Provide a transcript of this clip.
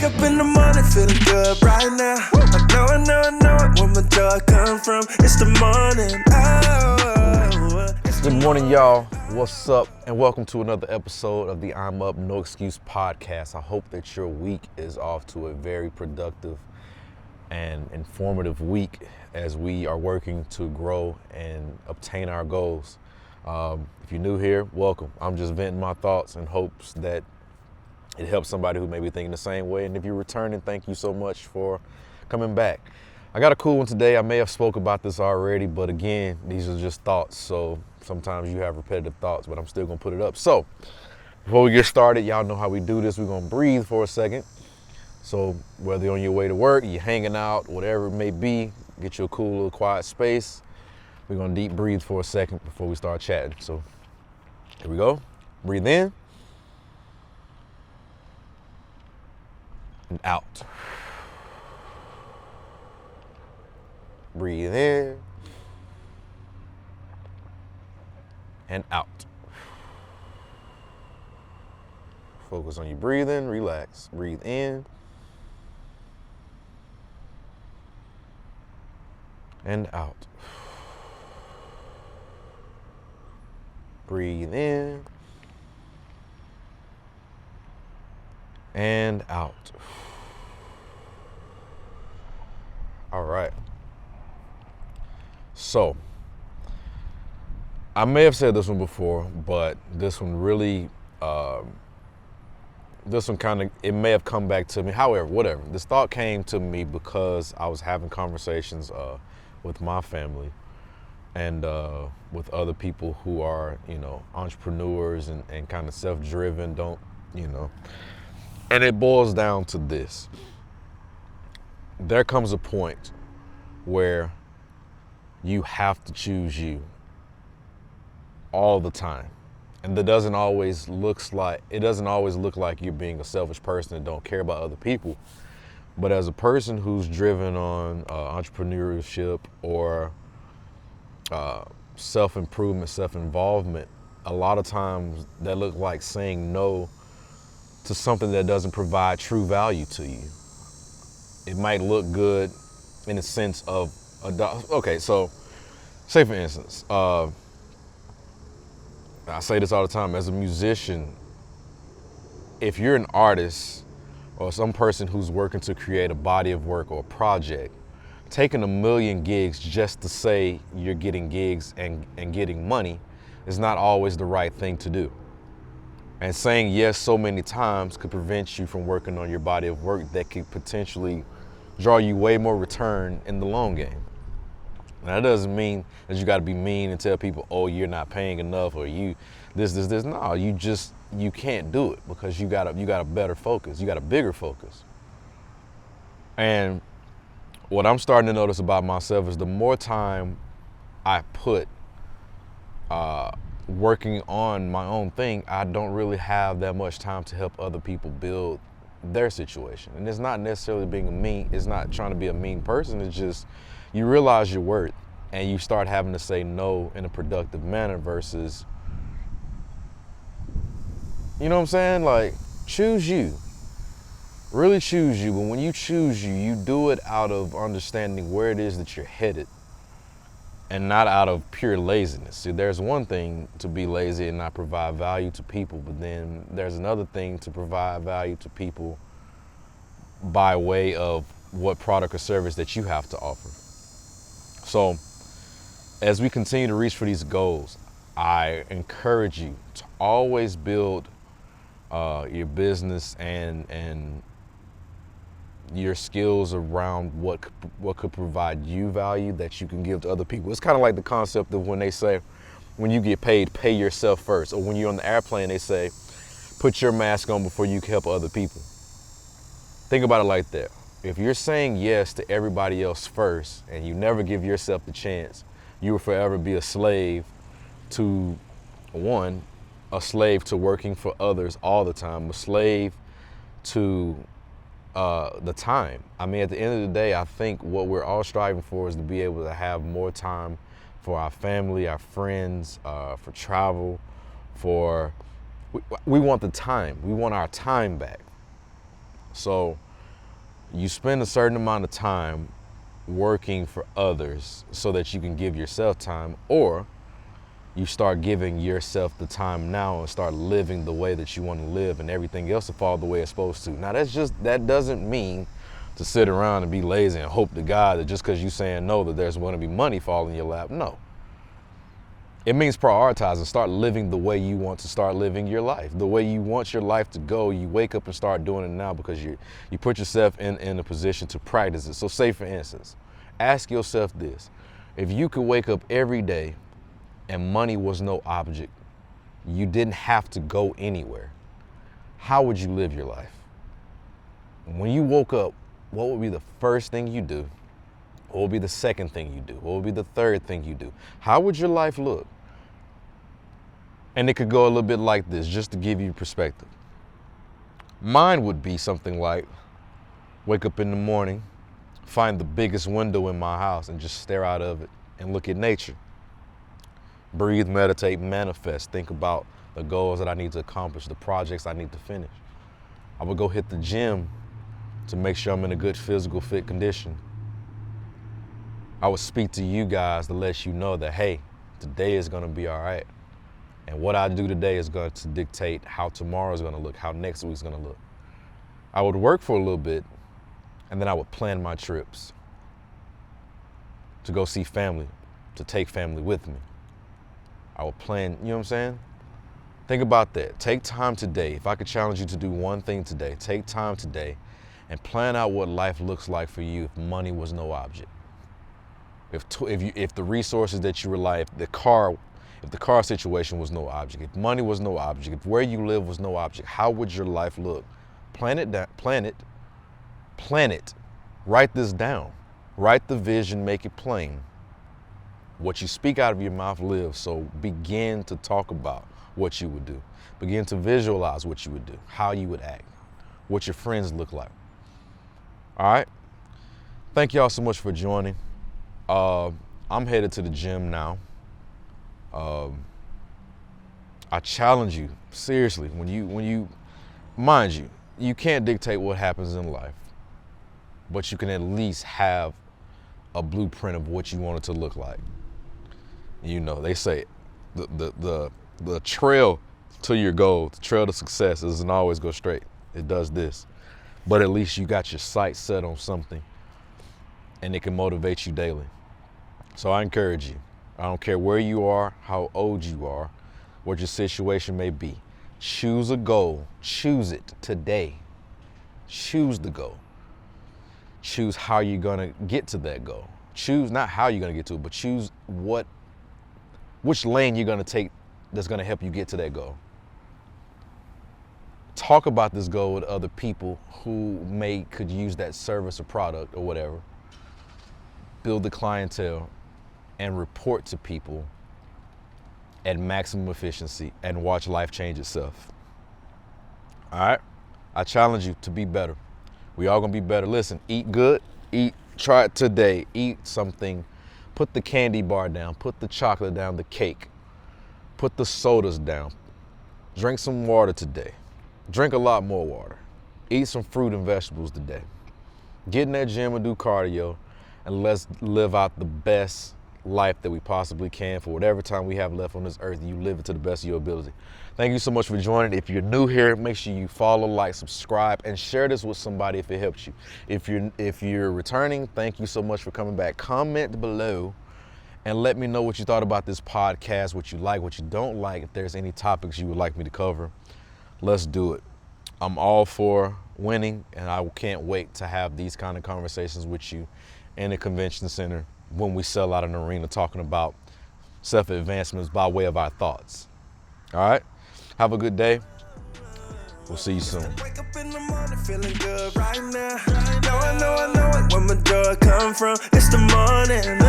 Wake up in the morning feeling good right now. I know it, where my joy come from. It's the morning, Good morning, y'all. What's up? And welcome to another episode of the I'm Up No Excuse podcast. I hope that your week is off to a very productive and informative week as we are working to grow and obtain our goals. If you're new here, welcome. I'm just venting my thoughts in hopes that it helps somebody who may be thinking the same way. And if you're returning, thank you so much for coming back. I got a cool one today. I may have spoke about this already, but again, these are just thoughts. So sometimes you have repetitive thoughts, but I'm still gonna put it up. So before we get started, y'all know how we do this. We're gonna breathe for a second. So whether you're on your way to work, you're hanging out, whatever it may be, get you a cool little quiet space. We're gonna deep breathe for a second before we start chatting. So here we go. Breathe in and out. Breathe in and out. Focus on your breathing, relax. Breathe in and out. Breathe in and out. All right. So, I may have said this one before, but this one really, it may have come back to me. However, whatever. This thought came to me because I was having conversations with my family and with other people who are, entrepreneurs and kind of self-driven, and it boils down to this. There comes a point where you have to choose you all the time. And it doesn't always look like you're being a selfish person and don't care about other people. But as a person who's driven on entrepreneurship or self-improvement, self-involvement, a lot of times that look like saying no to something that doesn't provide true value to you. It might look good in the sense of okay, so say for instance, I say this all the time, as a musician, if you're an artist or some person who's working to create a body of work or a project, taking 1 million gigs just to say you're getting gigs and getting money is not always the right thing to do. And saying yes so many times could prevent you from working on your body of work that could potentially draw you way more return in the long game. Now, that doesn't mean that you got to be mean and tell people, oh, you're not paying enough or you this. No, you can't do it because you got a better focus. You got a bigger focus. And what I'm starting to notice about myself is the more time I put working on my own thing, I don't really have that much time to help other people build their situation. And it's not necessarily it's not trying to be a mean person. It's just you realize your worth and you start having to say no in a productive manner versus, you know what I'm saying? Like, choose you. Really choose you. But when you choose you, you do it out of understanding where it is that you're headed and not out of pure laziness. See, there's one thing to be lazy and not provide value to people, but then there's another thing to provide value to people by way of what product or service that you have to offer. So as we continue to reach for these goals, I encourage you to always build your business and your skills around what could provide you value that you can give to other people. It's kind of like the concept of when they say, when you get paid, pay yourself first. Or when you're on the airplane, they say, put your mask on before you can help other people. Think about it like that. If you're saying yes to everybody else first and you never give yourself the chance, you will forever be a slave to working for others all the time, a slave to the time. I mean, at the end of the day, I think what we're all striving for is to be able to have more time for our family, our friends, for travel, we want the time. We want our time back. So You spend a certain amount of time working for others so that you can give yourself time, or you start giving yourself the time now and start living the way that you want to live, and everything else will fall the way it's supposed to. Now that doesn't mean to sit around and be lazy and hope to God that just because you're saying no that there's going to be money falling in your lap. No. It means prioritize and start living the way you want to start living your life, the way you want your life to go. You wake up and start doing it now because you put yourself in a position to practice it. So say, for instance, ask yourself this: if you could wake up every day and money was no object, you didn't have to go anywhere, how would you live your life? When you woke up, what would be the first thing you do? What would be the second thing you do? What would be the third thing you do? How would your life look? And it could go a little bit like this, just to give you perspective. Mine would be something like, wake up in the morning, find the biggest window in my house and just stare out of it and look at nature. Breathe, meditate, manifest. Think about the goals that I need to accomplish, the projects I need to finish. I would go hit the gym to make sure I'm in a good physical fit condition. I would speak to you guys to let you know that, hey, today is going to be all right. And what I do today is going to dictate how tomorrow is going to look, how next week's going to look. I would work for a little bit, and then I would plan my trips to go see family, to take family with me. I would plan, you know what I'm saying? Think about that. Take time today. If I could challenge you to do one thing today, take time today and plan out what life looks like for you if money was no object. If the resources that you rely, if the car situation was no object, if money was no object, if where you live was no object, how would your life look? Plan it down, plan it. Write this down. Write the vision, make it plain. What you speak out of your mouth lives, so begin to talk about what you would do. Begin to visualize what you would do, how you would act, what your friends look like. All right? Thank y'all so much for joining. I'm headed to the gym now. I challenge you, seriously, when you, mind you, you can't dictate what happens in life, but you can at least have a blueprint of what you want it to look like. You know, they say the trail to your goal, the trail to success doesn't always go straight. It does this. But at least you got your sights set on something, and it can motivate you daily. So I encourage you. I don't care where you are, how old you are, what your situation may be. Choose a goal. Choose it today. Choose the goal. Choose how you're going to get to that goal. Choose not how you're going to get to it, but choose which lane you're going to take that's going to help you get to that goal. Talk about this goal with other people who could use that service or product or whatever. Build the clientele and report to people at maximum efficiency and watch life change itself. All right? I challenge you to be better. We all gonna be better. Listen, eat good. Try it today. Eat something. Put the candy bar down. Put the chocolate down, the cake. Put the sodas down. Drink some water today. Drink a lot more water. Eat some fruit and vegetables today. Get in that gym and do cardio, and let's live out the best life that we possibly can for whatever time we have left on this earth. You live it to the best of your ability. Thank you so much for joining. If you're new here, make sure you follow, like, subscribe, and share this with somebody if it helps you. If you're returning, thank you so much for coming back. Comment below and let me know what you thought about this podcast, what you like, what you don't like. If there's any topics you would like me to cover, let's do it. I'm all for winning, and I can't wait to have these kind of conversations with you in a convention center when we sell out an arena talking about self-advancements by way of our thoughts. All right? Have a good day. We'll see you soon. Wake up in the morning feeling good right now. I know it. Where my joy come from? It's the morning.